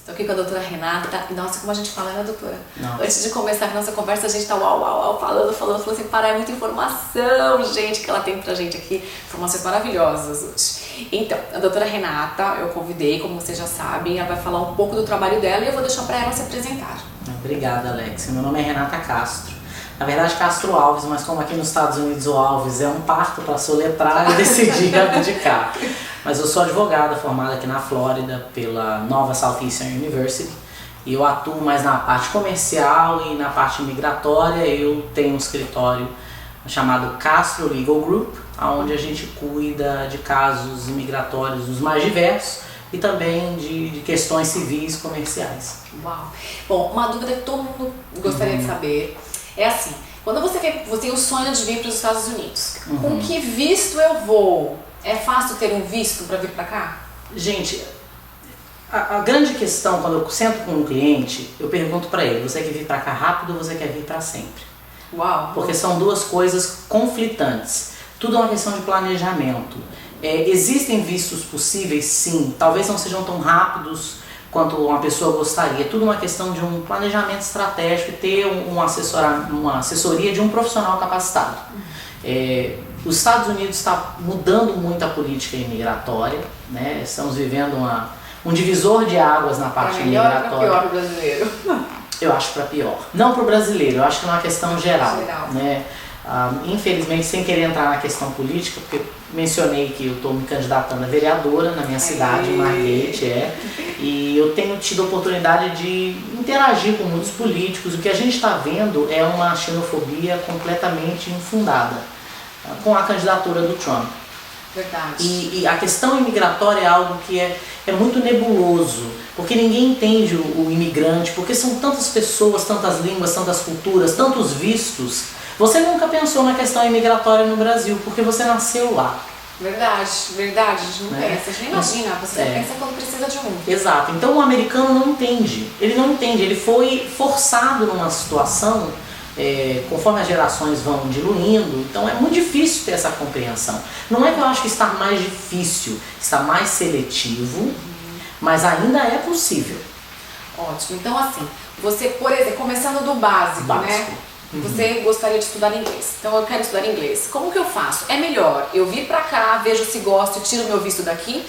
Estou aqui com a doutora Renata. Nossa, como a gente fala, né, doutora? Nossa. Antes de começar a nossa conversa, a gente tá falando assim, para, é muita informação, gente, que ela tem pra gente aqui. Informações maravilhosas hoje. Então, a doutora Renata, eu convidei, como vocês já sabem, ela vai falar um pouco do trabalho dela e eu vou deixar pra ela se apresentar. Obrigada, Alex. Meu nome é Renata Castro. Na verdade, Castro Alves, mas como aqui nos Estados Unidos o Alves é um parto para soletrar, eu decidi abdicar. Mas eu sou advogada formada aqui na Flórida pela Nova Southeastern University e eu atuo mais na parte comercial e na parte migratória. Eu tenho um escritório chamado Castro Legal Group, onde a gente cuida de casos imigratórios os mais diversos e também de questões civis e comerciais. Uau! Bom, uma dúvida que todo mundo gostaria de saber é assim, quando você tem o sonho de vir para os Estados Unidos, com que visto eu vou? É fácil ter um visto para vir para cá? Gente, a grande questão quando eu sento com um cliente, eu pergunto para ele, você quer vir para cá rápido ou você quer vir para sempre? Uau! Porque são duas coisas conflitantes. Tudo é uma questão de planejamento. Existem vistos possíveis, sim. Talvez não sejam tão rápidos quanto uma pessoa gostaria. Tudo uma questão de um planejamento estratégico e ter uma assessoria de um profissional capacitado. Os Estados Unidos está mudando muito a política imigratória, né? Estamos vivendo um divisor de águas na parte imigratória. Para pior para o brasileiro? Eu acho para pior. Não para o brasileiro, eu acho que é uma questão geral. Né? Infelizmente, sem querer entrar na questão política, porque mencionei que eu estou me candidatando a vereadora na minha cidade, em Margate, e eu tenho tido a oportunidade de interagir com muitos políticos. O que a gente está vendo é uma xenofobia completamente infundada com a candidatura do Trump. Verdade. E a questão imigratória é algo que é muito nebuloso, porque ninguém entende o imigrante, porque são tantas pessoas, tantas línguas, tantas culturas, tantos vistos. Você nunca pensou na questão imigratória no Brasil, porque você nasceu lá. Verdade, a gente não pensa, a gente nem imagina, você pensa quando precisa de um. Exato, então o americano não entende, ele foi forçado numa situação, conforme as gerações vão diluindo, então é muito difícil ter essa compreensão. Não é que eu acho que está mais difícil, está mais seletivo, mas ainda é possível. Ótimo, então assim, você, por exemplo, começando do básico. Né? Você gostaria de estudar inglês, então eu quero estudar inglês. Como que eu faço? É melhor eu vir pra cá, vejo se gosto e tiro meu visto daqui?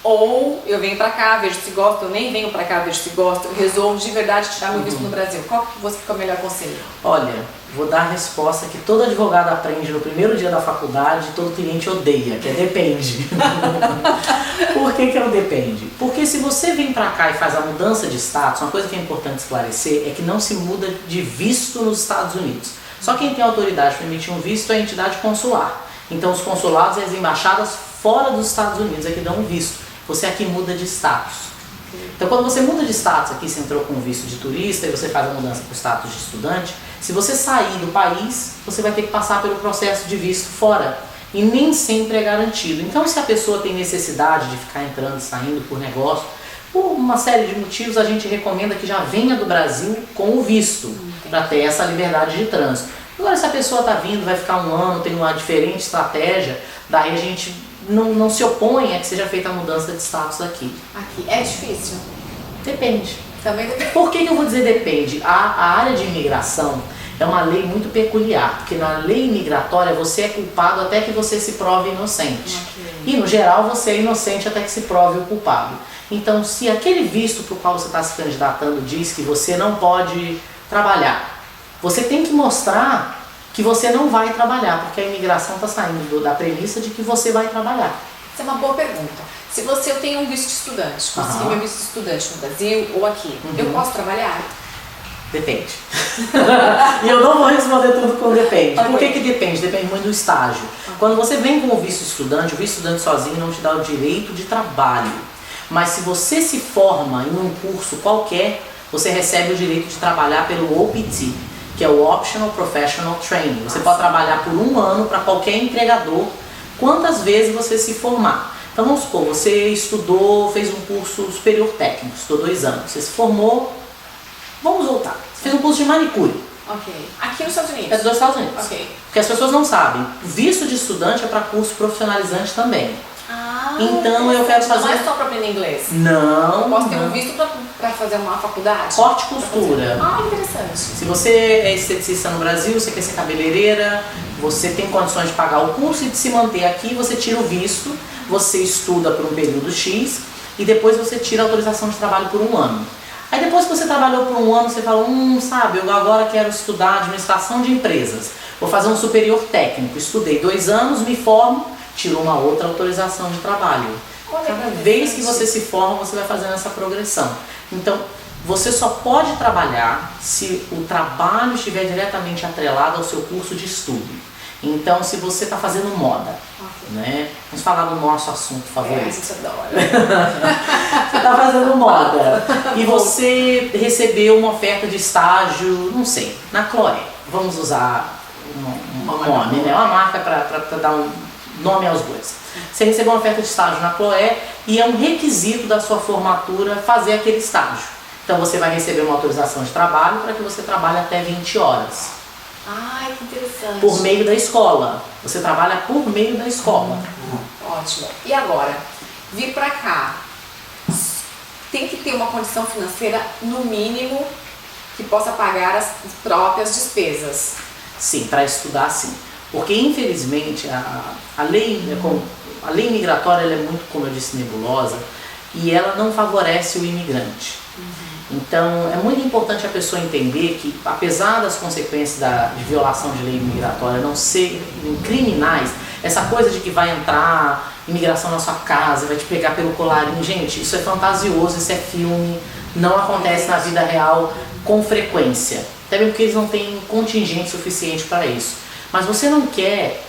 Ou eu venho pra cá, vejo se gosto, eu nem venho pra cá, vejo se gosto, eu resolvo de verdade tirar meu visto no Brasil? Qual que você fica o melhor conselho? Olha, vou dar a resposta que todo advogado aprende no primeiro dia da faculdade e todo cliente odeia, que é depende. Por que é o depende? Porque se você vem pra cá e faz a mudança de status, uma coisa que é importante esclarecer é que não se muda de visto nos Estados Unidos. Só quem tem autoridade para emitir um visto é a entidade consular. Então os consulados e as embaixadas fora dos Estados Unidos é que dão um visto. Você aqui muda de status. Então quando você muda de status aqui, você entrou com visto de turista e você faz a mudança para o status de estudante, se você sair do país, você vai ter que passar pelo processo de visto fora. E nem sempre é garantido. Então se a pessoa tem necessidade de ficar entrando e saindo por negócio, por uma série de motivos, a gente recomenda que já venha do Brasil com o visto, para ter essa liberdade de trânsito. Agora se a pessoa está vindo, vai ficar um ano, tem uma diferente estratégia, daí a gente não se opõe a que seja feita a mudança de status aqui. Aqui é difícil? Depende. Também depende. Por que eu vou dizer depende? A área de imigração é uma lei muito peculiar, porque na lei imigratória você é culpado até que você se prove inocente. E no geral você é inocente até que se prove o culpado. Então se aquele visto para o qual você está se candidatando diz que você não pode trabalhar, você tem que mostrar que você não vai trabalhar, porque a imigração está saindo da premissa de que você vai trabalhar. Essa é uma boa pergunta. Se eu tenho um visto de estudante, consegui meu visto de estudante no Brasil ou aqui, eu posso trabalhar? Depende. E eu não vou responder tudo com depende. Por que depende? Depende muito do estágio. Quando você vem com o visto estudante sozinho não te dá o direito de trabalho. Mas se você se forma em um curso qualquer, você recebe o direito de trabalhar pelo OPT, que é o Optional Professional Training. Você pode trabalhar por um ano para qualquer empregador, quantas vezes você se formar. Então vamos supor, você estudou, fez um curso superior técnico, estudou 2 anos, você se formou, vamos voltar, você fez um curso de manicure. Ok. Aqui nos Estados Unidos? É dos Estados Unidos. Ok. Porque as pessoas não sabem, visto de estudante é para curso profissionalizante também. Então eu quero fazer... Não é só para aprender inglês? Não. Eu posso ter um visto para fazer uma faculdade? Corte e costura. Interessante. Se você é esteticista no Brasil, você quer ser cabeleireira, você tem condições de pagar o curso e de se manter aqui, você tira o visto, você estuda por um período X e depois você tira a autorização de trabalho por 1 ano. Aí depois que você trabalhou por 1 ano, você fala, sabe, eu agora quero estudar administração de empresas. Vou fazer um superior técnico. Estudei 2 anos, me formo, tiro uma outra autorização de trabalho. Cada vez que você se forma, você vai fazendo essa progressão. Então, você só pode trabalhar se o trabalho estiver diretamente atrelado ao seu curso de estudo. Então, se você está fazendo moda, né? Vamos falar do nosso assunto favorito. Isso é da hora. Você está fazendo moda e você recebeu uma oferta de estágio, não sei, na Chloé. Vamos usar um nome, né? Uma marca para dar um nome aos bois. Você recebeu uma oferta de estágio na Chloé e é um requisito da sua formatura fazer aquele estágio. Então você vai receber uma autorização de trabalho para que você trabalhe até 20 horas. Ai, que interessante. Por meio da escola. Você trabalha por meio da escola. Ótimo. E agora, vir para cá, tem que ter uma condição financeira, no mínimo, que possa pagar as próprias despesas. Sim, para estudar sim. Porque infelizmente a lei migratória ela é muito, como eu disse, nebulosa e ela não favorece o imigrante. Então é muito importante a pessoa entender que, apesar das consequências de violação de lei migratória não serem criminais, essa coisa de que vai entrar imigração na sua casa, vai te pegar pelo colarinho, gente, isso é fantasioso, isso é filme, não acontece na vida real com frequência. Até mesmo porque eles não têm contingente suficiente para isso. Mas você não quer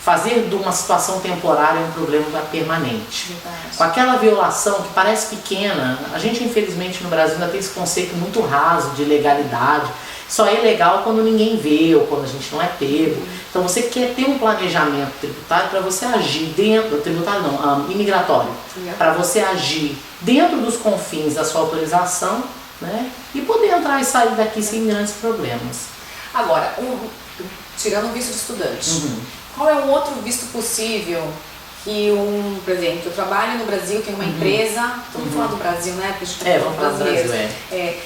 fazer de uma situação temporária um problema permanente. Verdade. Com aquela violação que parece pequena, a gente infelizmente no Brasil ainda tem esse conceito muito raso de legalidade. Só é legal quando ninguém vê ou quando a gente não é pego. Então você quer ter um planejamento tributário para você agir dentro, imigratório, para você agir dentro dos confins da sua autorização, né, e poder entrar e sair daqui sem grandes problemas. Agora, tirando o visto de estudante, qual é um outro visto possível que por exemplo, eu trabalho no Brasil, tenho uma empresa, vamos falar do Brasil, né? Porque a gente vamos falar do Brasil,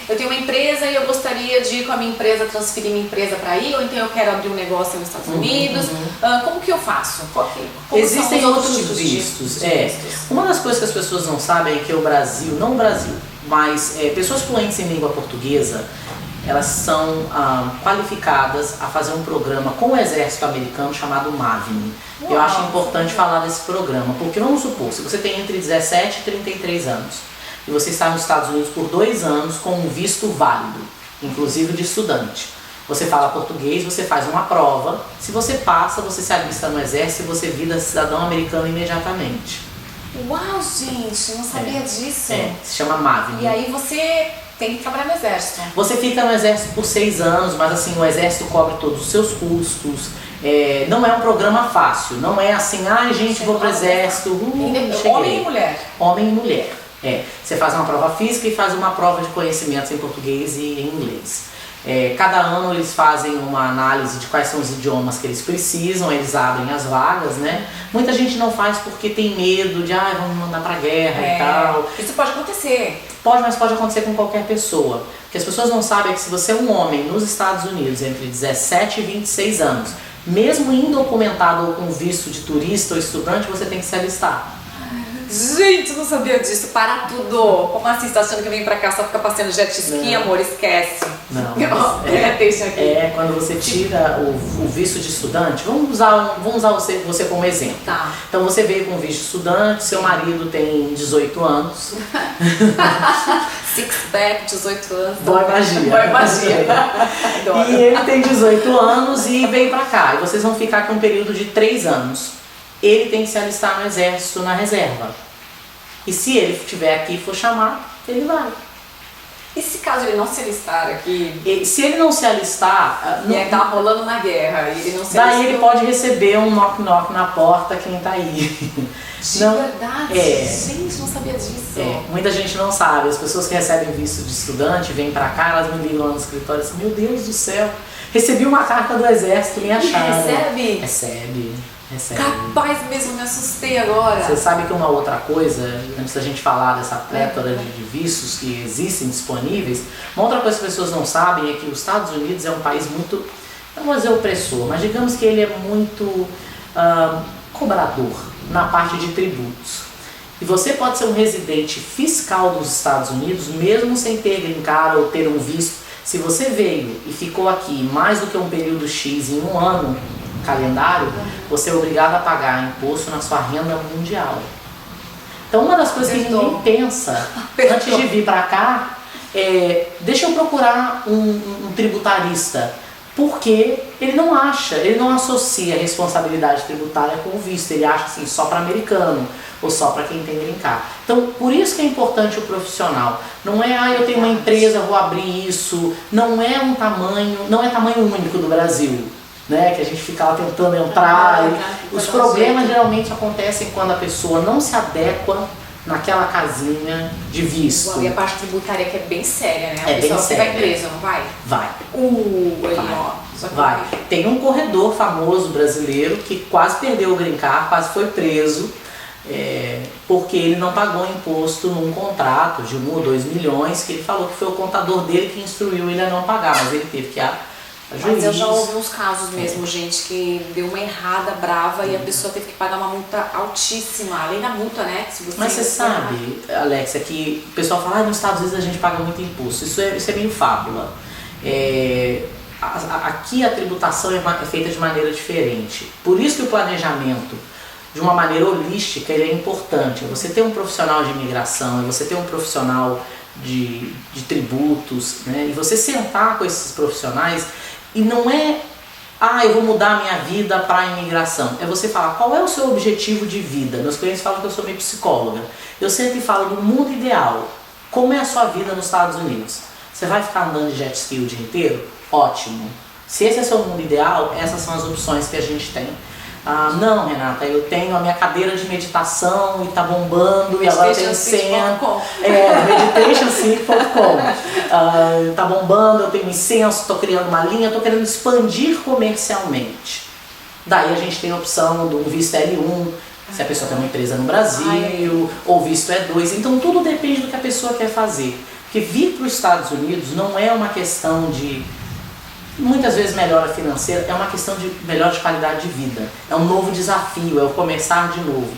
eu tenho uma empresa e eu gostaria de ir com a minha empresa, transferir minha empresa para aí, ou então eu quero abrir um negócio nos Estados Unidos. Como que eu faço? Existem outros vistos. Uma das coisas que as pessoas não sabem é que o Brasil, não o Brasil, mas pessoas fluentes em língua portuguesa, elas são qualificadas a fazer um programa com o exército americano chamado MAVNI. Eu acho importante falar desse programa, porque vamos supor, se você tem entre 17 e 33 anos, e você está nos Estados Unidos por 2 anos com um visto válido, inclusive de estudante. Você fala português, você faz uma prova, se você passa, você se alista no exército e você vira cidadão americano imediatamente. Uau, gente, não sabia disso. Se chama MAVNI. E aí você tem que trabalhar no exército. Você fica no exército por 6 anos, mas assim, o exército cobre todos os seus custos. Não é um programa fácil, não é assim, gente, vou pro exército. Homem e mulher. Homem e mulher. Você faz uma prova física e faz uma prova de conhecimentos em português e em inglês. Cada ano eles fazem uma análise de quais são os idiomas que eles precisam, eles abrem as vagas, né? Muita gente não faz porque tem medo de, vamos me mandar pra guerra e tal. Isso pode acontecer. Pode, mas pode acontecer com qualquer pessoa. Porque as pessoas não sabem que se você é um homem nos Estados Unidos entre 17 e 26 anos, mesmo indocumentado ou com visto de turista ou estudante, você tem que se alistar. Gente, eu não sabia disso. Para tudo. Como assim? Você tá achando que vem pra cá só ficar passeando jet ski, amor? Esquece. Não. Deixa aqui. Quando você tira o visto de estudante, vamos usar você como exemplo. Tá. Então você veio com visto de estudante, seu marido tem 18 anos. Six-pack, 18 anos. Boa magia. Boa magia. E ele tem 18 anos e veio pra cá. E vocês vão ficar com um período de 3 anos. Ele tem que se alistar no exército na reserva. E se ele estiver aqui e for chamado, ele vai. E se caso ele não se alistar aqui? Se ele não se alistar... tá rolando uma guerra e ele não se daí alistou. ele pode receber um knock-knock na porta, quem tá aí. De verdade? Gente, não sabia disso. Muita gente não sabe. As pessoas que recebem visto de estudante, vêm pra cá, elas me ligam lá no escritório assim, meu Deus do céu, recebi uma carta do exército, me acharam. Recebe? Recebe. Recebe. Capaz mesmo, me assustei agora. Você sabe que uma outra coisa, antes da gente falar dessa plétora de vistos que existem disponíveis, uma outra coisa que as pessoas não sabem é que os Estados Unidos é um país muito, não vou dizer opressor, mas digamos que ele é muito cobrador na parte de tributos. E você pode ser um residente fiscal dos Estados Unidos, mesmo sem ter green card ou ter um visto. Se você veio e ficou aqui mais do que um período X em um ano calendário, você é obrigado a pagar imposto na sua renda mundial. Então uma das coisas que ninguém pensa antes de vir para cá é, deixa eu procurar um tributarista, porque ele não associa a responsabilidade tributária com o visto, ele acha assim, só para americano ou só para quem tem green card. Então, por isso que é importante o profissional. Não é, eu tenho uma empresa, vou abrir isso, não é tamanho único do Brasil, né? Que a gente fica lá tentando entrar. Os problemas geralmente acontecem quando a pessoa não se adequa naquela casinha de visto. E a parte tributária que é bem séria, né? É bem séria. Você vai preso, não vai? Vai. Vai. Tem um corredor famoso brasileiro que quase perdeu o green card, quase foi preso, porque ele não pagou imposto num contrato de 1 ou 2 milhões, que ele falou que foi o contador dele que instruiu ele a não pagar, mas ele teve que Mas eu já ouvi uns casos mesmo, gente, que deu uma errada brava e a pessoa teve que pagar uma multa altíssima, além da multa, né? Mas você sabe, Alexia, que o pessoal fala, nos Estados Unidos a gente paga muito imposto. Isso é meio fábula. Aqui a tributação é feita de maneira diferente. Por isso que o planejamento, de uma maneira holística, ele é importante. Você ter um profissional de imigração, você ter um profissional de tributos, né? E você sentar com esses profissionais. E não é, eu vou mudar a minha vida para a imigração. É você falar, qual é o seu objetivo de vida? Meus clientes falam que eu sou meio psicóloga. Eu sempre falo do mundo ideal. Como é a sua vida nos Estados Unidos? Você vai ficar andando de jet ski o dia inteiro? Ótimo. Se esse é o seu mundo ideal, essas são as opções que a gente tem. Não, Renata, eu tenho a minha cadeira de meditação e tá bombando, e agora tem incenso. meditationseat.com. Tá bombando, eu tenho incenso, estou criando uma linha, estou querendo expandir comercialmente. Daí a gente tem a opção do visto L1, se a pessoa tem uma empresa no Brasil, ou visto E2. Então tudo depende do que a pessoa quer fazer. Porque vir para os Estados Unidos não é uma questão de muitas vezes melhora financeira, é uma questão de melhor de qualidade de vida. É um novo desafio, é o começar de novo.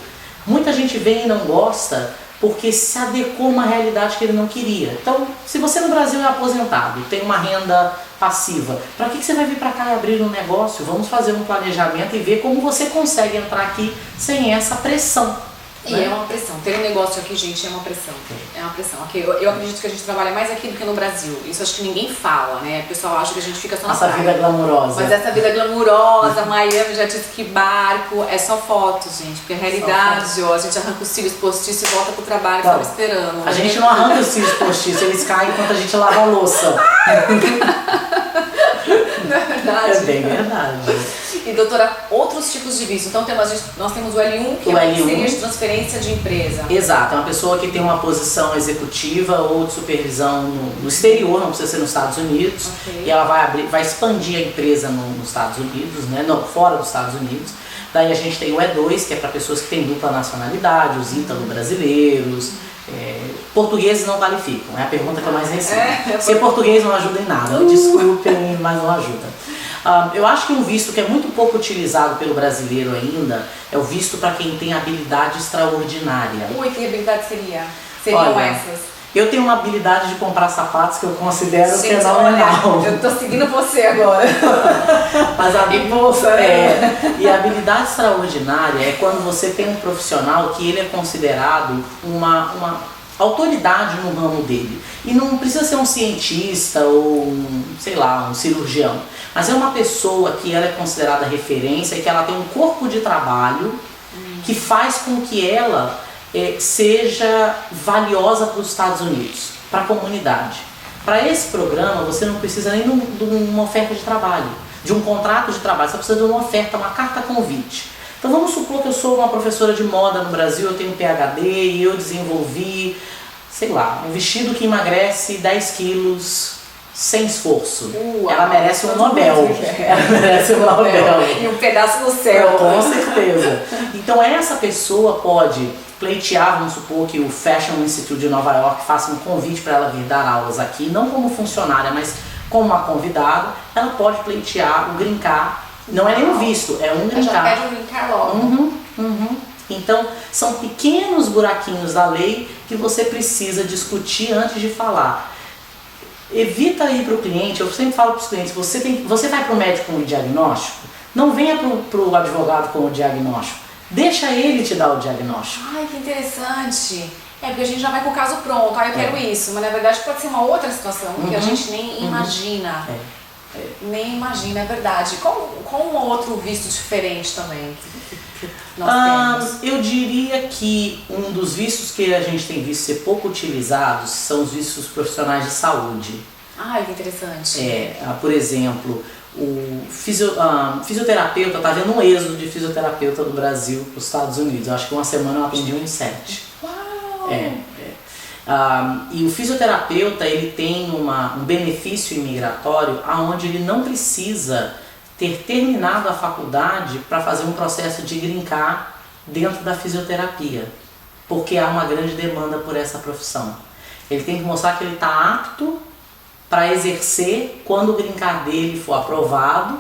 Muita gente vem e não gosta porque se adequou a uma realidade que ele não queria. Então, se você no Brasil é aposentado, tem uma renda passiva, para que você vai vir para cá e abrir um negócio? Vamos fazer um planejamento e ver como você consegue entrar aqui sem essa pressão. E é uma pressão. Ter um negócio aqui, gente, é uma pressão. É uma pressão. Aqui, eu acredito que a gente trabalha mais aqui do que no Brasil. Isso acho que ninguém fala, né? O pessoal acha que a gente fica só na praia. Essa vida glamurosa. Mas essa vida glamurosa, Miami, já disse que barco, é só fotos, gente. Porque a realidade, a gente arranca os cílios postiços e volta pro trabalho, então, esperando. A gente não arranca os cílios postiços, eles caem enquanto a gente lava a louça. Não é verdade? É bem verdade. E doutora, outros tipos de visto. Então nós temos o L1, que seria de transferência de empresa. Exato, é uma pessoa que tem uma posição executiva ou de supervisão no exterior, não precisa ser nos Estados Unidos. Okay. E ela vai expandir a empresa nos Estados Unidos, né? Não, fora dos Estados Unidos. Daí a gente tem o E2, que é para pessoas que têm dupla nacionalidade, os ítalo-brasileiros. Portugueses não qualificam, é a pergunta que eu mais recebo. Ser português não ajuda em nada, desculpem, mas não ajuda. Eu acho que um visto que é muito pouco utilizado pelo brasileiro ainda é o visto para quem tem habilidade extraordinária. Que habilidade seriam essas? Eu tenho uma habilidade de comprar sapatos que eu considero fenomenal. Eu tô seguindo você agora. Mas e a habilidade extraordinária é quando você tem um profissional que ele é considerado uma autoridade no ramo dele. E não precisa ser um cientista ou um cirurgião. Mas é uma pessoa que ela é considerada referência e que ela tem um corpo de trabalho que faz com que ela seja valiosa para os Estados Unidos, para a comunidade. Para esse programa você não precisa nem de uma oferta de trabalho, de um contrato de trabalho, você precisa de uma oferta, uma carta convite. Então vamos supor que eu sou uma professora de moda no Brasil, eu tenho PhD e eu desenvolvi, um vestido que emagrece 10 quilos sem esforço. Uau, ela merece um Nobel. Ela merece um Nobel. E um pedaço no céu. Com certeza. Então essa pessoa pode pleitear, vamos supor que o Fashion Institute de Nova York faça um convite para ela vir dar aulas aqui, não como funcionária, mas como uma convidada. Ela pode pleitear o green card. Não é nem um visto, é um green card. Já pede um green card logo. Então, são pequenos buraquinhos da lei que você precisa discutir antes de falar. Evita ir para o cliente, eu sempre falo para os clientes, você vai para o médico com o diagnóstico, não venha para o advogado com o diagnóstico, deixa ele te dar o diagnóstico. Ai, que interessante. Porque a gente já vai com o caso pronto, eu quero isso, mas na verdade pode ser uma outra situação que a gente nem imagina. Nem imagina, é verdade. Qual um outro visto diferente também que nós temos? Eu diria que um dos vistos que a gente tem visto ser pouco utilizados são os vistos profissionais de saúde. Ai, que interessante. Por exemplo, o fisioterapeuta, está havendo um êxodo de fisioterapeuta do Brasil para os Estados Unidos. Eu acho que uma semana eu atendi uns 7. Uau! E o fisioterapeuta ele tem um benefício imigratório onde ele não precisa ter terminado a faculdade para fazer um processo de green card dentro da fisioterapia, porque há uma grande demanda por essa profissão. Ele tem que mostrar que ele está apto para exercer quando o green card dele for aprovado,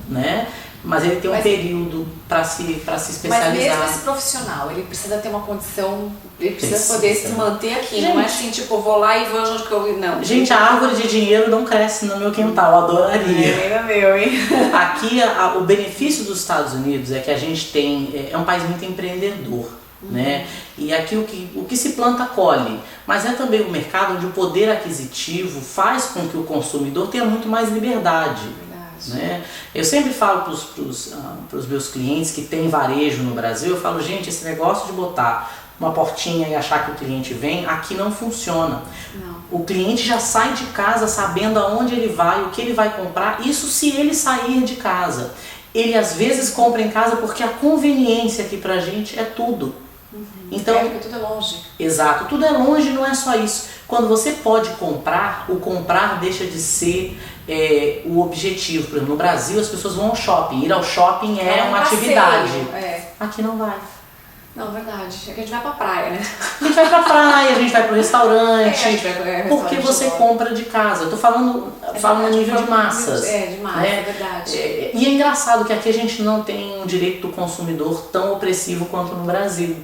né? Mas ele tem um período para se especializar. Mas mesmo esse profissional, ele precisa ter uma condição, ele precisa poder se manter aqui, não é assim, tipo, vou lá e vou onde que eu... Não. Gente, a árvore de dinheiro não cresce no meu quintal, eu adoraria. Nem no meu, hein? Aqui, o benefício dos Estados Unidos é que a gente tem, é um país muito empreendedor, né? E aqui o que se planta colhe, mas é também um mercado onde o poder aquisitivo faz com que o consumidor tenha muito mais liberdade. Né? Eu sempre falo para os meus clientes que tem varejo no Brasil, eu falo, gente, esse negócio de botar uma portinha e achar que o cliente vem, aqui não funciona. Não. O cliente já sai de casa sabendo aonde ele vai, o que ele vai comprar, isso se ele sair de casa. Ele às vezes compra em casa porque a conveniência aqui pra gente é tudo. Então, porque tudo é longe. Exato, tudo é longe, não é só isso. Quando você pode comprar, o comprar deixa de ser o objetivo. Por exemplo, no Brasil as pessoas vão ao shopping, ir ao shopping é uma atividade. Aqui não vai. Não, verdade. Aqui a gente vai pra praia, né? A gente vai pra praia, a gente vai pro restaurante, porque você compra de casa. Eu tô falando a nível de massas. De massa, né? É verdade. E é engraçado que aqui a gente não tem um direito do consumidor tão opressivo quanto no Brasil.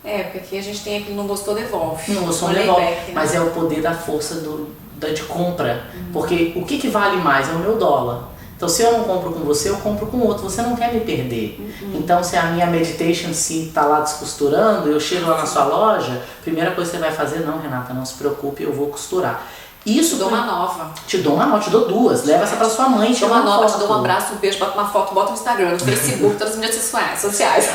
Porque aqui a gente tem aquele não gostou, devolve. Não gostou, devolve. Mas é o poder da força de compra. Porque o que vale mais é o meu dólar. Então se eu não compro com você, eu compro com outro. Você não quer me perder. Então se a minha meditation se está lá descosturando, eu chego lá na sua loja, a primeira coisa que você vai fazer, não, Renata, não se preocupe, eu vou costurar. Isso te dou uma nova. Te dou uma nova, te dou duas. Leva essa pra sua mãe, te dou uma nova, te dou um abraço, um beijo, bota uma foto, bota no Instagram, no Facebook, todas as mídias sociais.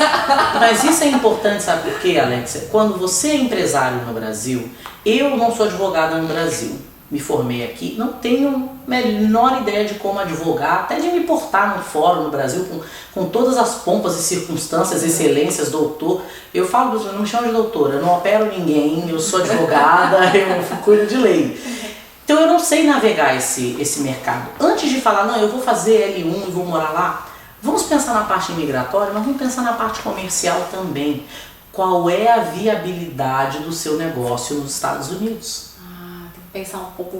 Mas isso é importante, sabe por quê, Alexia? Quando você é empresário no Brasil, eu não sou advogada no Brasil, me formei aqui, não tenho a menor ideia de como advogar, até de me portar no fórum no Brasil com todas as pompas e circunstâncias, excelências, doutor. Eu falo, não me chamo de doutora, eu não opero ninguém, eu sou advogada, eu cuido de lei. Então eu não sei navegar esse mercado. Antes de falar, não, eu vou fazer L1 e vou morar lá, vamos pensar na parte migratória, mas vamos pensar na parte comercial também. Qual é a viabilidade do seu negócio nos Estados Unidos? Tem que pensar um pouco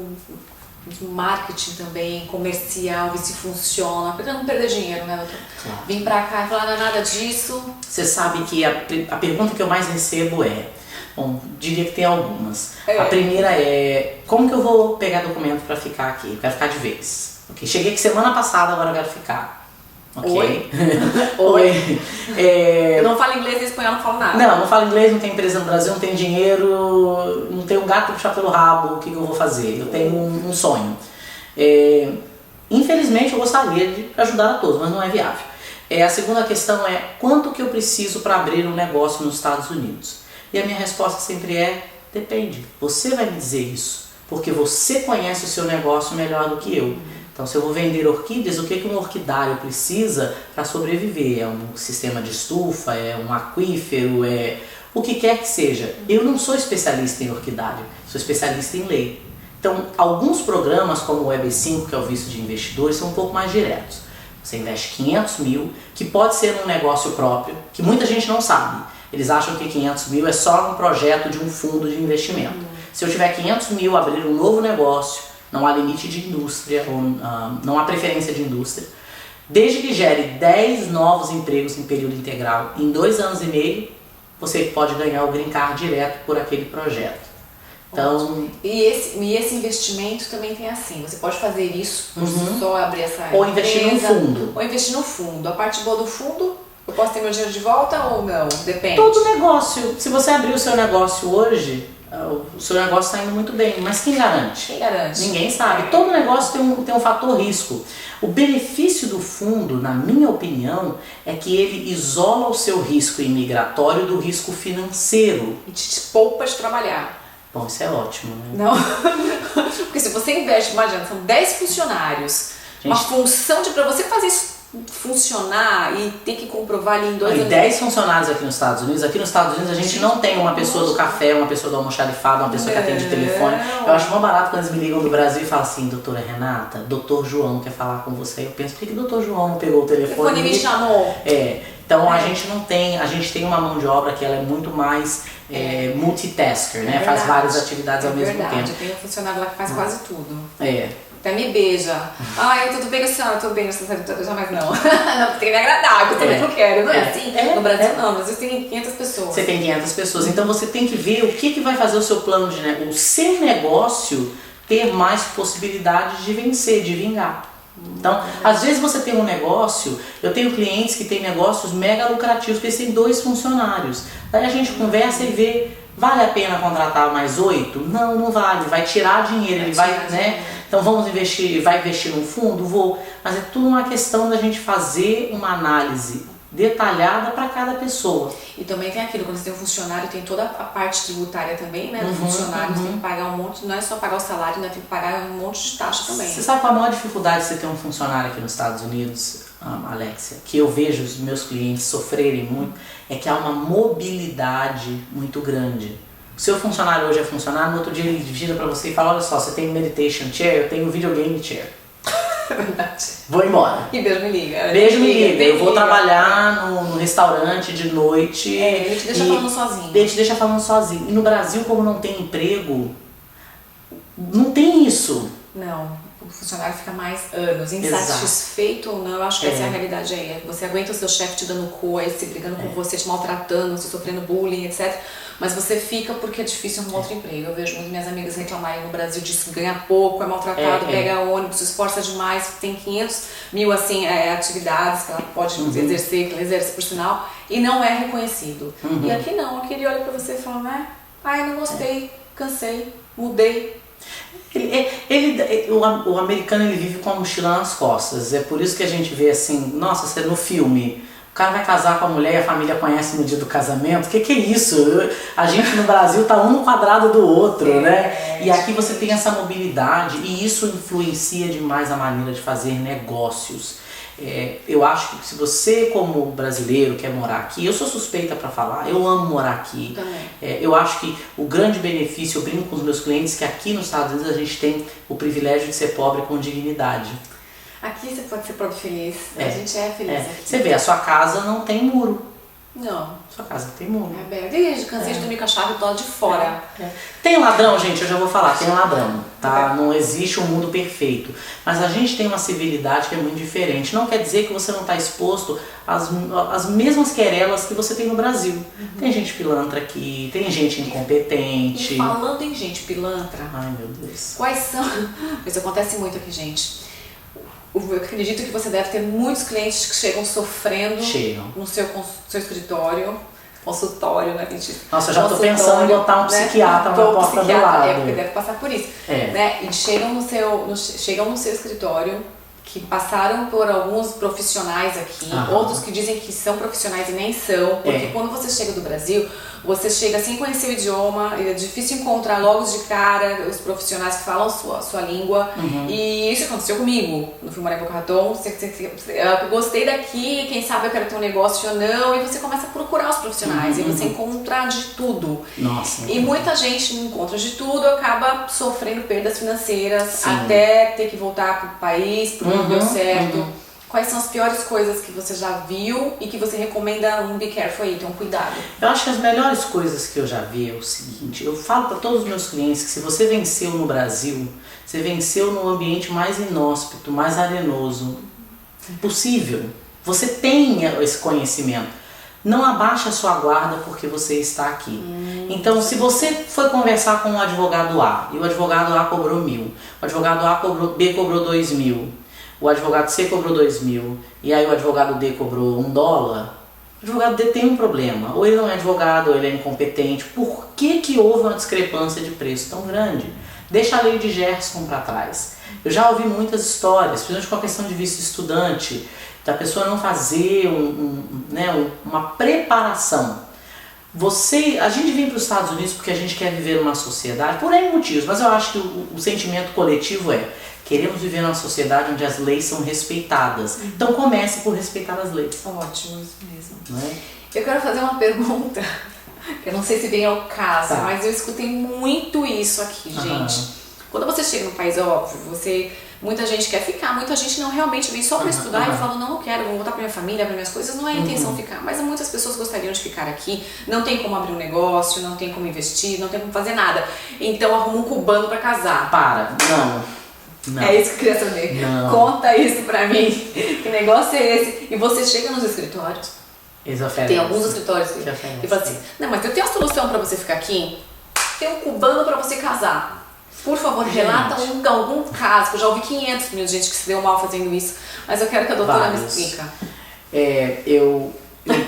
no marketing também, comercial, ver se funciona, porque não perder dinheiro, né, doutor? Claro. Vim pra cá e falar, não é nada disso. Você sabe que a pergunta que eu mais recebo bom, diria que tem algumas. A primeira é, como que eu vou pegar documento para ficar aqui? Eu quero ficar de vez. Okay. Cheguei aqui semana passada, agora eu quero ficar. Ok? Oi? Oi. Eu não falo inglês e espanhol, não falo nada. Não falo inglês, não tenho empresa no Brasil, não tenho dinheiro, não tenho um gato pra puxar pelo rabo, o que eu vou fazer? Eu tenho um sonho. Infelizmente eu gostaria de ajudar a todos, mas não é viável. A segunda questão é, quanto que eu preciso para abrir um negócio nos Estados Unidos? E a minha resposta sempre é, depende. Você vai me dizer isso, porque você conhece o seu negócio melhor do que eu. Então se eu vou vender orquídeas, o que um orquidário precisa para sobreviver? É um sistema de estufa, é um aquífero, é o que quer que seja. Eu não sou especialista em orquidário, sou especialista em lei. Então, alguns programas, como o EB5, que é o visto de investidores, são um pouco mais diretos. Você investe 500 mil, que pode ser um negócio próprio, que muita gente não sabe. Eles acham que 500 mil é só um projeto de um fundo de investimento. Se eu tiver 500 mil, abrir um novo negócio, não há limite de indústria, não há preferência de indústria. Desde que gere 10 novos empregos em período integral em 2 anos e meio, você pode ganhar o Green Card direto por aquele projeto. Então, e esse investimento também tem assim, você pode fazer isso, só abrir essa ou investir num fundo. Ou investir no fundo. A parte boa do fundo, eu posso ter meu dinheiro de volta ou não? Depende. Todo negócio, se você abrir o seu negócio hoje, o seu negócio está indo muito bem, mas quem garante? Quem garante? Ninguém sabe. Todo negócio tem um fator risco. O benefício do fundo, na minha opinião, é que ele isola o seu risco imigratório do risco financeiro. E te poupa de trabalhar. Bom, isso é ótimo, né? Não, porque se você investe, imagina, são 10 funcionários, uma função para você fazer isso funcionar e ter que comprovar ali em 2 anos. 10 funcionários aqui nos Estados Unidos. Aqui nos Estados Unidos a gente não tem uma pessoa do café, uma pessoa do almoxarifado, uma pessoa que atende o telefone. Eu acho mó barato quando eles me ligam do Brasil e falam assim: doutora Renata, doutor João quer falar com você. Eu penso, por que o doutor João não pegou o telefone? Me chamou. Então a gente não tem, a gente tem uma mão de obra que ela é muito mais multitasker, né? Faz várias atividades ao mesmo tempo. Eu tenho um funcionário lá que faz quase tudo. Até me beija. Ai, tudo bem, senhora? Tudo bem, jamais não. Não, tem que me agradar, eu também não quero. Não é assim? No Brasil não, mas eu tenho 500 pessoas. Você tem 500 pessoas, então você tem que ver o que vai fazer o seu plano de negócio, o seu negócio ter mais possibilidade de vencer, de vingar. Então, às vezes você tem um negócio, eu tenho clientes que têm negócios mega lucrativos, porque eles têm 2 funcionários. Daí a gente conversa e vê, vale a pena contratar mais 8? Não, não vale, vai tirar dinheiro, ele vai, né? Então vamos investir, vai investir num fundo? Vou. Mas é tudo uma questão da gente fazer uma análise detalhada para cada pessoa. E também tem aquilo, quando você tem um funcionário, tem toda a parte tributária também, né? Do funcionário, você tem que pagar um monte, não é só pagar o salário, né? Tem que pagar um monte de taxa também. Você sabe qual a maior dificuldade de você ter um funcionário aqui nos Estados Unidos, Alexia, que eu vejo os meus clientes sofrerem muito, é que há uma mobilidade muito grande. O seu funcionário hoje é funcionário, no outro dia ele vira para você e fala: olha só, você tem meditation chair, eu tenho videogame chair. Verdade. Vou embora. E beijo me liga. Beijo me liga. Eu vou trabalhar no restaurante de noite. Ele te deixa falando sozinho. Ele te deixa falando sozinho. E no Brasil, como não tem emprego, não tem isso. Não. O funcionário fica mais anos, insatisfeito ou não, eu acho que essa é a realidade aí. Você aguenta o seu chefe te dando coisa, se brigando com você, te maltratando, você sofrendo bullying, etc. Mas você fica porque é difícil arrumar outro emprego. Eu vejo muitas minhas amigas reclamarem no Brasil disso, ganha pouco, é maltratado, pega ônibus, se esforça demais, tem 500 mil assim, atividades que ela pode exercer, que ela exerce por sinal, e não é reconhecido. E aqui não, aqui ele olha pra você e fala, né? Ai, não gostei, cansei, mudei. O americano ele vive com a mochila nas costas. É por isso que a gente vê assim, nossa, você no filme, o cara vai casar com a mulher e a família conhece no dia do casamento. O que é isso? A gente no Brasil tá um no quadrado do outro, né? E aqui você tem essa mobilidade e isso influencia demais a maneira de fazer negócios. Eu acho que se você como brasileiro quer morar aqui, eu sou suspeita para falar, eu amo morar aqui. Eu acho que o grande benefício, eu brinco com os meus clientes, que aqui nos Estados Unidos a gente tem o privilégio de ser pobre com dignidade. Aqui você pode ser pobre feliz, a gente é feliz aqui. Você vê, a sua casa não tem muro. Não. Sua casa não tem muro. Cansei de dormir com a chave do lado de fora. Tem ladrão, gente, eu já vou falar, tem ladrão, tá? Não existe um mundo perfeito. Mas a gente tem uma civilidade que é muito diferente. Não quer dizer que você não está exposto às mesmas querelas que você tem no Brasil. Tem gente pilantra aqui, tem gente incompetente. E falando em gente pilantra... Ai, meu Deus. Quais são... Isso acontece muito aqui, gente. Eu acredito que você deve ter muitos clientes que chegam sofrendo no seu escritório, consultório, né? Nossa, eu já estou pensando em botar um psiquiatra na porta do lado. Porque deve passar por isso. Né? E chegam no seu escritório, que passaram por alguns profissionais aqui, outros que dizem que são profissionais e nem são, porque quando você chega do Brasil, você chega sem conhecer o idioma, é difícil encontrar logo de cara os profissionais que falam sua língua. E isso aconteceu comigo. Quando fui morar em Boca Raton, eu gostei daqui, quem sabe eu quero ter um negócio ou não, e você começa a procurar os profissionais, e você encontra de tudo. Nossa. E muita gente não encontra de tudo, acaba sofrendo perdas financeiras, até ter que voltar pro país, porque não deu certo. Quais são as piores coisas que você já viu e que você recomenda be careful aí, ter um cuidado? Eu acho que as melhores coisas que eu já vi é o seguinte, eu falo para todos os meus clientes que se você venceu no Brasil, você venceu no ambiente mais inóspito, mais arenoso possível. Você tenha esse conhecimento. Não abaixe a sua guarda porque você está aqui. Então, se você foi conversar com um advogado A e o advogado A cobrou 1.000, o advogado B cobrou 2.000, o advogado C cobrou 2.000 e aí o advogado D cobrou $1, o advogado D tem um problema. Ou ele não é advogado, ou ele é incompetente. Por que houve uma discrepância de preço tão grande? Deixa a lei de Gerson para trás. Eu já ouvi muitas histórias, principalmente com a questão de visto estudante, da pessoa não fazer uma preparação. A gente vem para os Estados Unidos porque a gente quer viver numa sociedade, por N motivos, mas eu acho que o sentimento coletivo é: queremos viver numa sociedade onde as leis são respeitadas. Então comece por respeitar as leis. Ótimo, isso mesmo. Não é? Eu quero fazer uma pergunta, que eu não sei se vem ao caso, mas eu escutei muito isso aqui, gente. Quando você chega no país, óbvio, muita gente quer ficar, muita gente não realmente vem só para estudar e fala, não quero, vou voltar para minha família, para minhas coisas, não é a intenção ficar. Mas muitas pessoas gostariam de ficar aqui, não tem como abrir um negócio, não tem como investir, não tem como fazer nada. Então arruma um cubano para casar. Não. É isso que eu queria saber. Não. Conta isso pra mim. Que negócio é esse? E você chega nos escritórios. Eles oferecem. Tem alguns escritórios que falam assim, não, mas eu tenho a solução pra você ficar aqui. Tem um cubano pra você casar. Por favor, relata algum caso, que eu já ouvi 500 mil gente que se deu mal fazendo isso, mas eu quero que a doutora me explique. Eu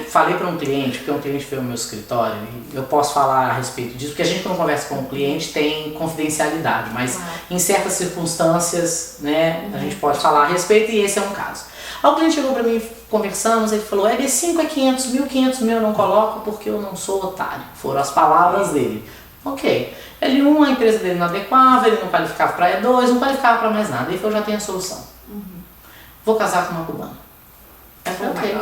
falei para um cliente, porque um cliente veio ao meu escritório, e eu posso falar a respeito disso, porque a gente, quando conversa com o cliente, tem confidencialidade, mas em certas circunstâncias, né, a gente pode falar a respeito, e esse é um caso. Aí o cliente chegou para mim, conversamos, ele falou, B5 é 500 mil eu não coloco porque eu não sou otário. Foram as palavras dele. Ok. L1, a empresa dele não adequava, ele não qualificava para E2, não qualificava para mais nada. Ele falou, já tenho a solução. Vou casar com uma cubana. Eu falei,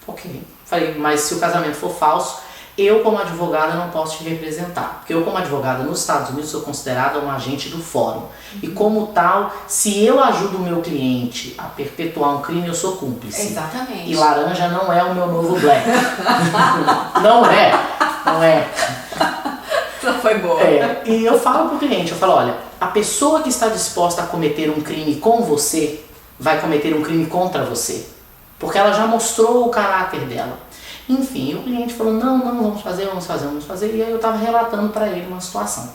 ok. Falei, mas se o casamento for falso, eu como advogada não posso te representar. Porque eu como advogada nos Estados Unidos sou considerada um agente do fórum. E como tal, se eu ajudo o meu cliente a perpetuar um crime, eu sou cúmplice. Exatamente. E laranja não é o meu novo black. Não é. Ela foi boa. E eu falo pro cliente, eu falo, olha, a pessoa que está disposta a cometer um crime com você, vai cometer um crime contra você. Porque ela já mostrou o caráter dela. Enfim, o cliente falou, não, vamos fazer. E aí eu estava relatando para ele uma situação.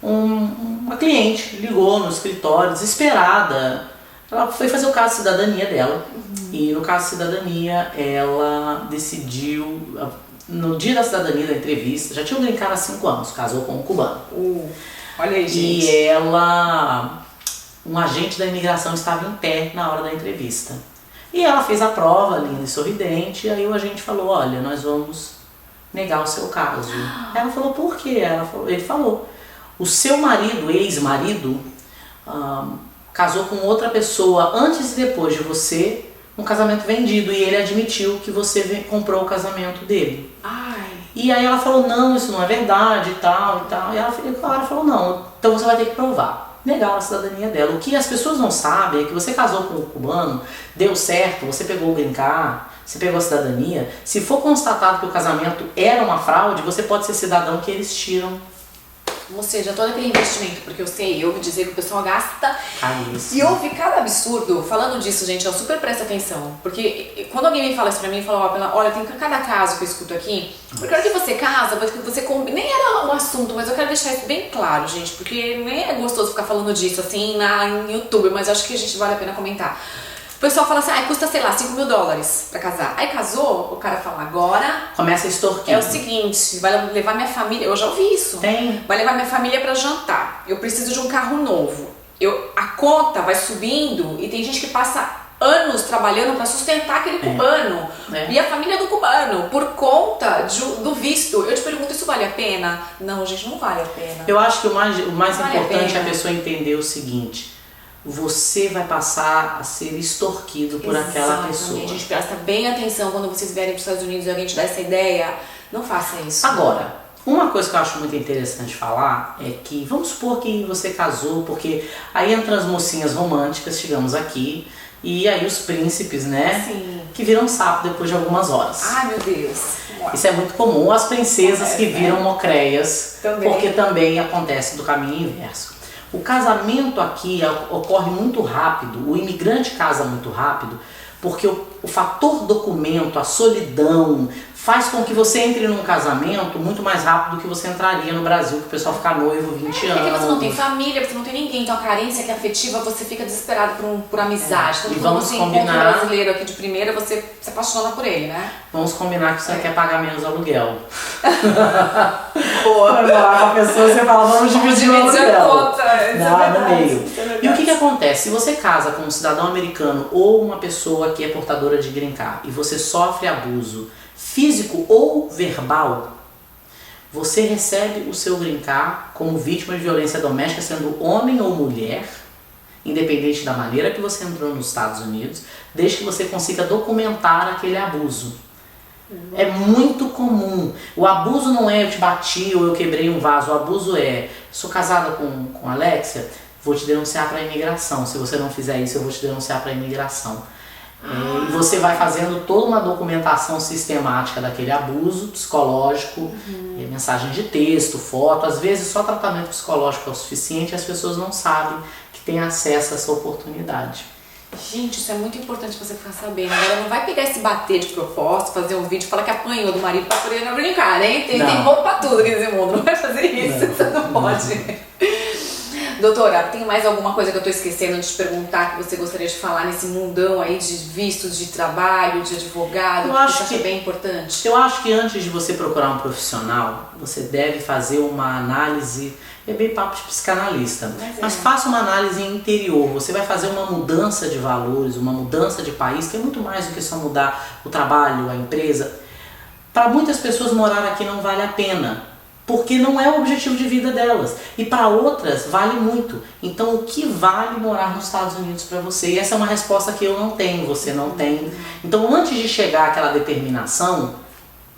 Uma cliente ligou no escritório, desesperada. Ela foi fazer o caso de cidadania dela. E no caso de cidadania, ela decidiu... No dia da cidadania, da entrevista, já tinha um green card há 5 anos, casou com um cubano. Olha aí, gente. E um agente da imigração estava em pé na hora da entrevista. E ela fez a prova, linda e sorridente, e aí o agente falou, olha, nós vamos negar o seu caso. Ela falou, por quê? Ele falou, o seu marido, ex-marido, casou com outra pessoa antes e depois de você, um casamento vendido, e ele admitiu que você comprou o casamento dele. E aí ela falou, não, isso não é verdade e tal. E ela falou, não, então você vai ter que provar. Negar a cidadania dela. O que as pessoas não sabem é que você casou com o cubano, deu certo, você pegou o green card, você pegou a cidadania. Se for constatado que o casamento era uma fraude, você pode ser cidadão que eles tiram. Ou seja, todo aquele investimento, porque eu ouvi dizer que o pessoal gasta isso. E ouvi cada absurdo. Falando disso, gente, eu super presto atenção. Porque quando alguém me fala isso pra mim, fala, olha, tem cada caso que eu escuto aqui. Porque a hora que você casa, você nem era o assunto, mas eu quero deixar isso bem claro, gente. Porque nem é gostoso ficar falando disso assim em YouTube, mas eu acho que a gente vale a pena comentar. O pessoal fala assim, custa, sei lá, $5.000 pra casar. Aí casou, o cara fala, agora... Começa a extorquir. É o seguinte, vai levar minha família... Eu já ouvi isso. Vai levar minha família pra jantar. Eu preciso de um carro novo. A conta vai subindo e tem gente que passa anos trabalhando para sustentar aquele cubano e a família do cubano por conta do visto. Eu te pergunto, isso vale a pena? Não, gente, não vale a pena. Eu acho que o mais vale importante é a pessoa entender o seguinte: você vai passar a ser extorquido por aquela pessoa. Gente, presta bem atenção quando vocês vierem para os Estados Unidos e alguém te dá essa ideia. Não faça isso. Agora, uma coisa que eu acho muito interessante falar é que, vamos supor que você casou, porque aí entram as mocinhas românticas, chegamos aqui, e aí os príncipes, né? Sim. Que viram sapo depois de algumas horas. Ai, meu Deus. Isso é muito comum. As princesas que viram mocreias, porque também acontece do caminho inverso. O casamento aqui ocorre muito rápido, o imigrante casa muito rápido, porque o fator documento, a solidão, faz com que você entre num casamento muito mais rápido do que você entraria no Brasil, que o pessoal fica noivo 20 anos. Porque você não tem família, você não tem ninguém, então a carência que é afetiva, você fica desesperado por amizade. Então, quando você encontra um brasileiro aqui de primeira, você se apaixona por ele, né? Vamos combinar que você quer pagar menos aluguel. Boa. Vai morar com a pessoa, você fala, vamos dividir o aluguel. No meio. E o que acontece? Se você casa com um cidadão americano ou uma pessoa que é portadora de green card e você sofre abuso físico ou verbal, você recebe o seu green card como vítima de violência doméstica, sendo homem ou mulher, independente da maneira que você entrou nos Estados Unidos, desde que você consiga documentar aquele abuso. É muito comum. O abuso não é eu te bati ou eu quebrei um vaso. O abuso é, sou casada com a Alexia, vou te denunciar para a imigração. Se você não fizer isso, eu vou te denunciar para a imigração. E você vai fazendo toda uma documentação sistemática daquele abuso psicológico, mensagem de texto, foto. Às vezes só tratamento psicológico é o suficiente e as pessoas não sabem que têm acesso a essa oportunidade. Gente, isso é muito importante você ficar sabendo. Agora não vai pegar esse bater de propósito, fazer um vídeo, falar que apanhou do marido pra poder não brincar, hein? Tem roupa pra tudo aqui nesse mundo, não vai fazer isso, você não pode. Doutora, tem mais alguma coisa que eu tô esquecendo de te perguntar que você gostaria de falar nesse mundão aí de vistos de trabalho, de advogado, que você acha bem importante? Eu acho que antes de você procurar um profissional, você deve fazer uma análise, é bem papo de psicanalista, mas faça uma análise interior. Você vai fazer uma mudança de valores, uma mudança de país, que é muito mais do que só mudar o trabalho, a empresa. Para muitas pessoas morar aqui não vale a pena, porque não é o objetivo de vida delas. E para outras vale muito. Então o que vale morar nos Estados Unidos para você? E essa é uma resposta que eu não tenho, você não tem. Então antes de chegar àquela determinação,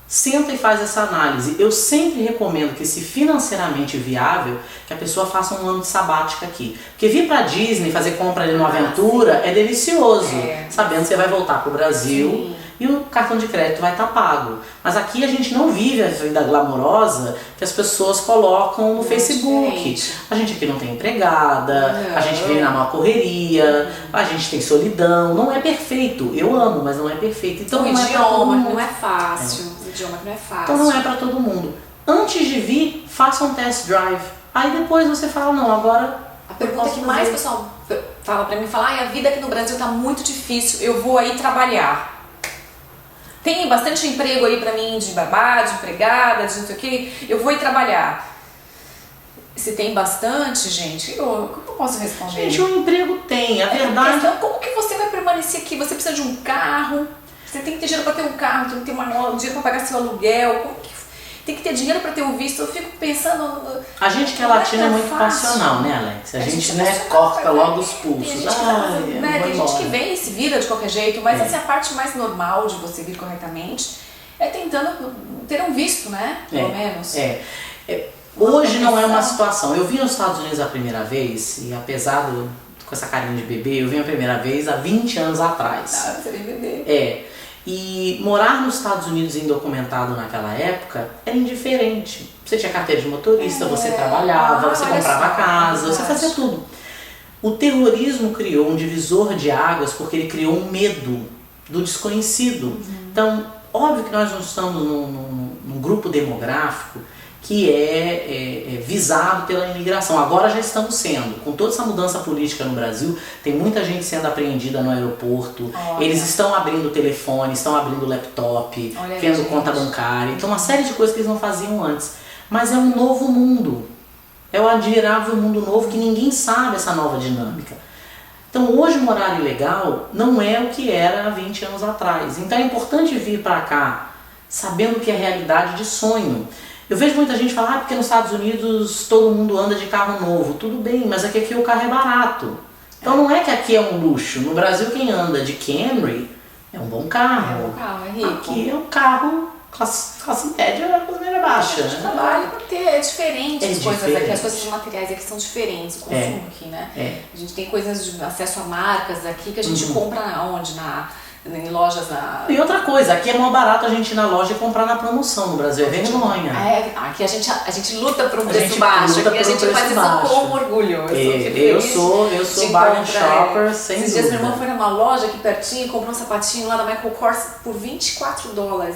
senta e faz essa análise. Eu sempre recomendo que, se financeiramente viável, que a pessoa faça um ano de sabática aqui. Porque vir pra Disney, fazer compra ali no Aventura é delicioso, sabendo que você vai voltar pro Brasil e o cartão de crédito vai estar pago. Mas aqui a gente não vive a vida glamourosa que as pessoas colocam no Facebook. A gente aqui não tem empregada, a gente vive na maior correria, a gente tem solidão. Não é perfeito. Eu amo, mas não é perfeito. Então o idioma não é fácil. O idioma não é fácil. Então não é pra todo mundo. Antes de vir, faça um test drive. Aí depois você fala, não, agora... A pergunta que mais o pessoal fala pra mim, a vida aqui no Brasil tá muito difícil, eu vou aí trabalhar. Tem bastante emprego aí pra mim de babá, de empregada, de não sei o que, eu vou ir trabalhar. Se tem bastante, gente, como eu posso responder? Gente, o emprego tem, a verdade... Então, como que você vai permanecer aqui? Você precisa de um carro, você tem que ter dinheiro pra ter um carro, tem que ter dinheiro pra pagar seu aluguel, como que... Tem que ter dinheiro para ter um visto. Eu fico pensando... A gente que é latina é muito passional, né, Alex? A gente né, corta logo os pulsos. Tem gente que vem e se vira de qualquer jeito, mas essa é a parte mais normal de você vir corretamente. É tentando ter um visto, né? Pelo menos. Hoje não é uma situação. Eu vim nos Estados Unidos a primeira vez, e apesar com essa carinha de bebê, eu vim a primeira vez há 20 anos atrás. Ah, você vem bebê. E morar nos Estados Unidos indocumentado naquela época era indiferente. Você tinha carteira de motorista, você trabalhava, você comprava casa, você fazia tudo. O terrorismo criou um divisor de águas porque ele criou um medo do desconhecido. Então, óbvio que nós não estamos num grupo demográfico que é visado pela imigração. Agora já estamos sendo. Com toda essa mudança política no Brasil, tem muita gente sendo apreendida no aeroporto. Eles estão abrindo o telefone, estão abrindo o laptop, vendo conta bancária. Então, uma série de coisas que eles não faziam antes. Mas é um novo mundo. É um admirável mundo novo que ninguém sabe essa nova dinâmica. Então hoje o horário legal não é o que era há 20 anos atrás. Então é importante vir para cá sabendo que é realidade de sonho. Eu vejo muita gente falar, porque nos Estados Unidos todo mundo anda de carro novo. Tudo bem, mas aqui o carro é barato. Então não é que aqui é um luxo. No Brasil quem anda de Camry é um bom carro. É um bom carro, é rico. Aqui é um carro classe média, classe média baixa. A gente trabalha pra ter, é diferente as coisas diferente. aqui, as coisas materiais aqui são diferentes, o consumo aqui, né? A gente tem coisas de acesso a marcas aqui que a gente compra onde? Em lojas E outra coisa, aqui é mais barato a gente ir na loja e comprar na promoção. No Brasil é vergonha. Aqui a gente luta por um preço baixo, aqui a gente faz isso com orgulho. Eu sou bargain shopper, sem dúvida. Esses dias minha irmã foi numa loja aqui pertinho e comprou um sapatinho lá da Michael Kors por $24.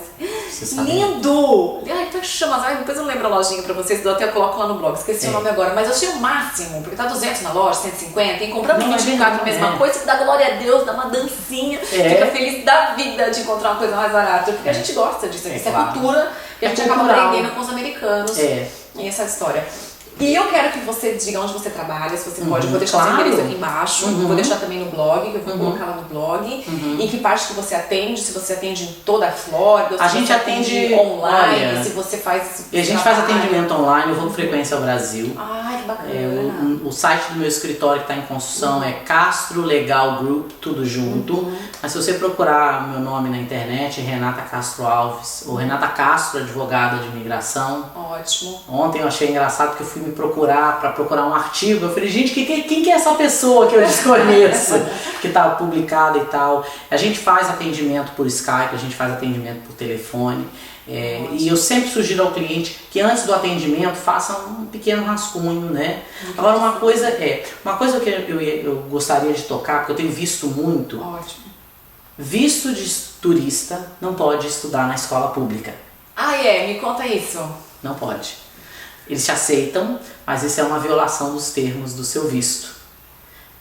Lindo! Ai, então chama, depois eu lembro a lojinha pra vocês, até eu coloco lá no blog, esqueci o nome agora, mas eu achei o máximo, porque tá 200 na loja, 150, e comprando por 24 a mesma coisa, que dá glória a Deus, dá uma dancinha, fica feliz da vida de encontrar uma coisa mais barata, porque a gente gosta disso, isso é cultura que a gente acaba aprendendo com os americanos, e essa história. E eu quero que você diga onde você trabalha, se você pode, eu vou deixar seu endereço aqui embaixo, vou deixar também no blog, que eu vou colocar lá no blog, e que parte que você atende, se você atende em toda a Flórida, a gente atende online, olha, se você faz... E a gente faz atendimento online, eu vou com frequência ao Brasil. Ai, que bacana. O site do meu escritório que está em construção é Castro Legal Group, tudo junto. Mas se você procurar meu nome na internet, Renata Castro Alves, ou Renata Castro, advogada de imigração. Ótimo. Ontem eu achei engraçado porque eu fui me procurar para procurar um artigo. Eu falei, gente, quem que é essa pessoa que eu desconheço, que está publicada e tal. A gente faz atendimento por Skype, a gente faz atendimento por telefone. E eu sempre sugiro ao cliente que antes do atendimento faça um pequeno rascunho, né? Agora uma coisa que eu gostaria de tocar, porque eu tenho visto muito. Ótimo. Visto de turista não pode estudar na escola pública. Me conta isso. Não pode. Eles te aceitam, mas isso é uma violação dos termos do seu visto.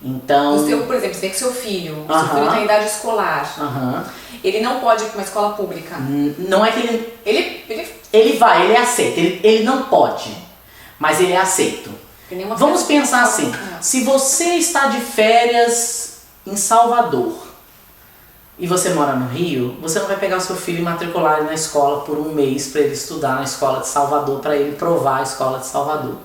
Então... por exemplo, você tem que seu filho está em idade escolar. Ele não pode ir para uma escola pública. Não é que ele vai, ele é aceito. Ele não pode, mas ele é aceito. Vamos pensar assim, se você está de férias em Salvador e você mora no Rio, você não vai pegar o seu filho e matricular ele na escola por um mês para ele estudar na escola de Salvador, para ele provar a escola de Salvador.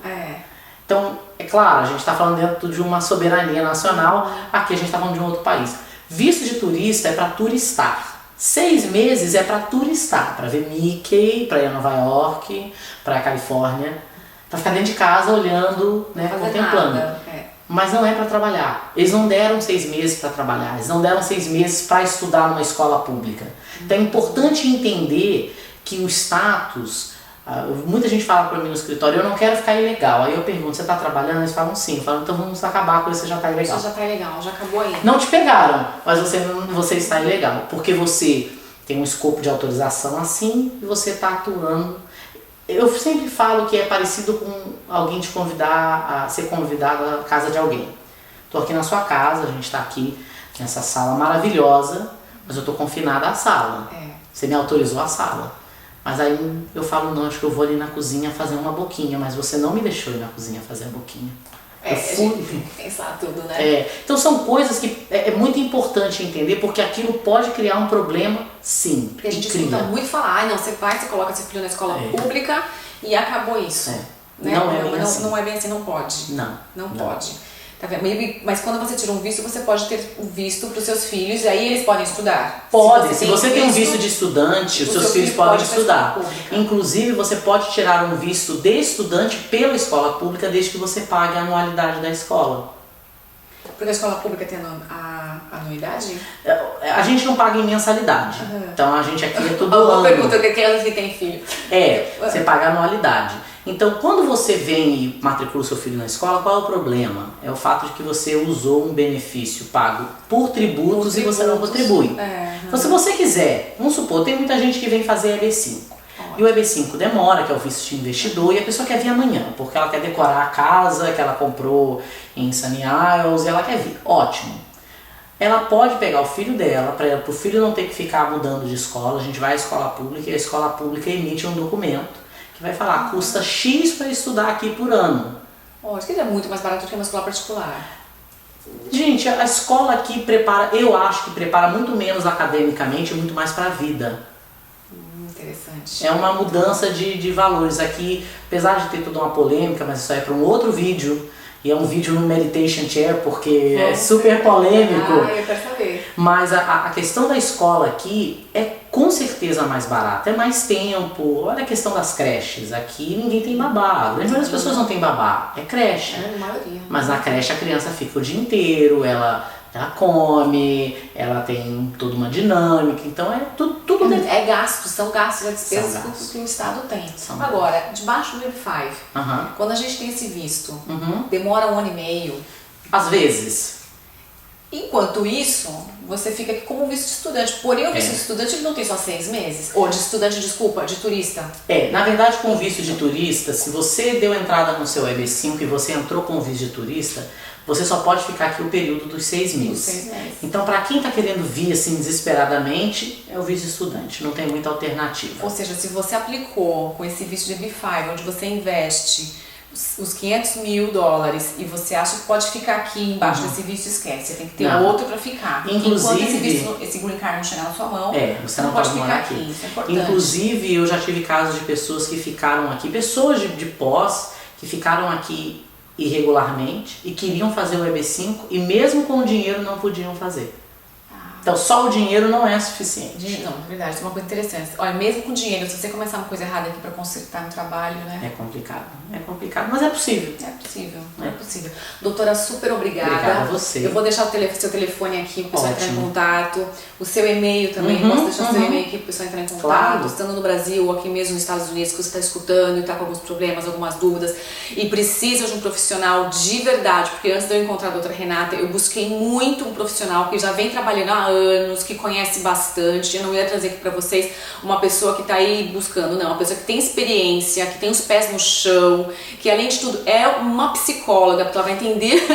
Então, é claro, a gente está falando dentro de uma soberania nacional, aqui a gente está falando de um outro país. Visto de turista é para turistar. 6 meses é para turistar, para ver Mickey, para ir a Nova York, para a Califórnia, para ficar dentro de casa olhando, né, contemplando. Mas não é para trabalhar. Eles não deram 6 meses para trabalhar, eles não deram 6 meses para estudar numa escola pública. Então é importante entender que o status, muita gente fala para mim no escritório, eu não quero ficar ilegal. Aí eu pergunto, você está trabalhando? Eles falam sim. Eu falo, então vamos acabar com isso, você já está ilegal. Você já está ilegal, já acabou aí. Não te pegaram, mas você está ilegal, porque você tem um escopo de autorização assim e você está atuando. Eu sempre falo que é parecido com alguém te convidar a ser convidado à casa de alguém. Estou aqui na sua casa, a gente está aqui nessa sala maravilhosa, mas eu estou confinada à sala. Você me autorizou à sala. Mas aí eu falo, não, acho que eu vou ali na cozinha fazer uma boquinha, mas você não me deixou ir na cozinha fazer a boquinha. A gente tem que pensar tudo, né? Então são coisas que é muito importante entender, porque aquilo pode criar um problema, sim. Porque a gente escuta muito falar, não, você foloca seu filho na escola pública e acabou isso. Né? Não é bem assim. Não é bem assim, não pode. Não pode. Tá vendo? Mas quando você tira um visto, você pode ter um visto para os seus filhos e aí eles podem estudar. Pode, se você tem um visto de estudante, os seus filhos podem estudar. Inclusive, você pode tirar um visto de estudante pela escola pública desde que você pague a anualidade da escola. Porque a escola pública tem a anuidade? A gente não paga em mensalidade. Então a gente aqui é tudo ano. Pergunta que criança que tem filho. Você paga a anualidade. Então, quando você vem e matricula o seu filho na escola, qual é o problema? É o fato de que você usou um benefício pago por tributos e você não contribui. Então, se você quiser, vamos supor, tem muita gente que vem fazer EB5. E o EB5 demora, que é o visto de investidor, e a pessoa quer vir amanhã, porque ela quer decorar a casa que ela comprou em Sunny Isles e ela quer vir. Ótimo. Ela pode pegar o filho dela, para o filho não ter que ficar mudando de escola, a gente vai à escola pública e a escola pública emite um documento que vai falar, custa X para estudar aqui por ano. Acho que é muito mais barato do que uma escola particular. Gente, a escola aqui prepara, eu acho que prepara muito menos academicamente e muito mais para a vida. Interessante. É uma mudança de valores aqui, apesar de ter toda uma polêmica, mas isso aí é para um outro vídeo. E é um vídeo no Meditation Chair, porque é super polêmico. Eu quero saber. Mas a questão da escola aqui é com certeza mais barata, é mais tempo. Olha a questão das creches. Aqui ninguém tem babá. A grande maioria das pessoas não tem babá. É creche. É, a maioria. Mas na creche a criança fica o dia inteiro, ela come, ela tem toda uma dinâmica. Então é tudo É gastos, são gastos, é despesas São gastos. que o Estado tem. São Agora, debaixo do Web5, Aham. quando a gente tem esse visto, Uhum. demora 1 ano e meio. Às vezes. Enquanto isso, você fica aqui como visto de estudante. Porém, o visto de estudante ele não tem só 6 meses. Ou de estudante, desculpa, de turista. Na verdade, com o visto de turista, se você deu entrada no seu EB5 e você entrou com o visto de turista, você só pode ficar aqui o período dos 6 meses. Dos 6 meses. Então, para quem está querendo vir assim desesperadamente, é o visto de estudante, não tem muita alternativa. Ou seja, se você aplicou com esse visto de B5, onde você investe os $500 mil e você acha que pode ficar aqui embaixo desse visto, esquece. Você tem que ter outro para ficar. Inclusive, enquanto esse green card não chegar na sua mão, você não pode morar aqui. Isso é importante. Inclusive, eu já tive casos de pessoas que ficaram aqui, pessoas de pós, que ficaram aqui irregularmente e queriam fazer o EB5 e mesmo com o dinheiro não podiam fazer. Então só o dinheiro não é suficiente. Não, é verdade, isso é uma coisa interessante. Olha, mesmo com dinheiro, se você começar uma coisa errada aqui para consertar no trabalho, né? É complicado, mas é possível. É possível. Doutora, super obrigada. Obrigada a você. Eu vou deixar o seu telefone aqui para o pessoal entrar em contato. O seu e-mail também, posso deixar o seu e-mail aqui para o pessoal entrar em contato. Claro. Estando no Brasil ou aqui mesmo nos Estados Unidos, que você está escutando e está com alguns problemas, algumas dúvidas e precisa de um profissional de verdade, porque antes de eu encontrar a doutora Renata, eu busquei muito um profissional que já vem trabalhando há anos, que conhece bastante. Eu não ia trazer aqui para vocês uma pessoa que está aí buscando, não, uma pessoa que tem experiência, que tem os pés no chão, que além de tudo é uma psicóloga, porque ela vai entender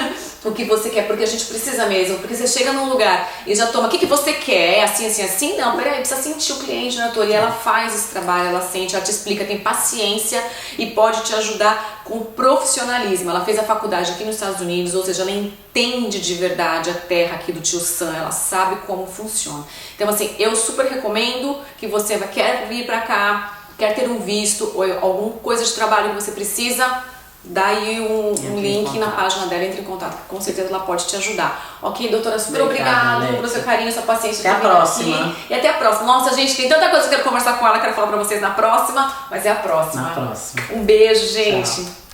o que você quer, porque a gente precisa mesmo, porque você chega num lugar e já toma, o que você quer? É assim, assim, assim? Não, peraí, precisa sentir o cliente, né, doutora? E ela faz esse trabalho, ela sente, ela te explica, tem paciência e pode te ajudar com profissionalismo. Ela fez a faculdade aqui nos Estados Unidos, ou seja, ela entende de verdade a terra aqui do Tio Sam, ela sabe como funciona. Então, assim, eu super recomendo que você quer vir pra cá, quer ter um visto ou alguma coisa de trabalho que você precisa, dá aí um link na página dela, entre em contato, que com certeza ela pode te ajudar. Ok, doutora, super obrigada pelo seu carinho, sua paciência. Até a próxima. Aqui. E até a próxima. Nossa, gente, tem tanta coisa que eu quero conversar com ela, quero falar pra vocês na próxima, mas é a próxima. Na próxima. Um beijo, gente. Tchau.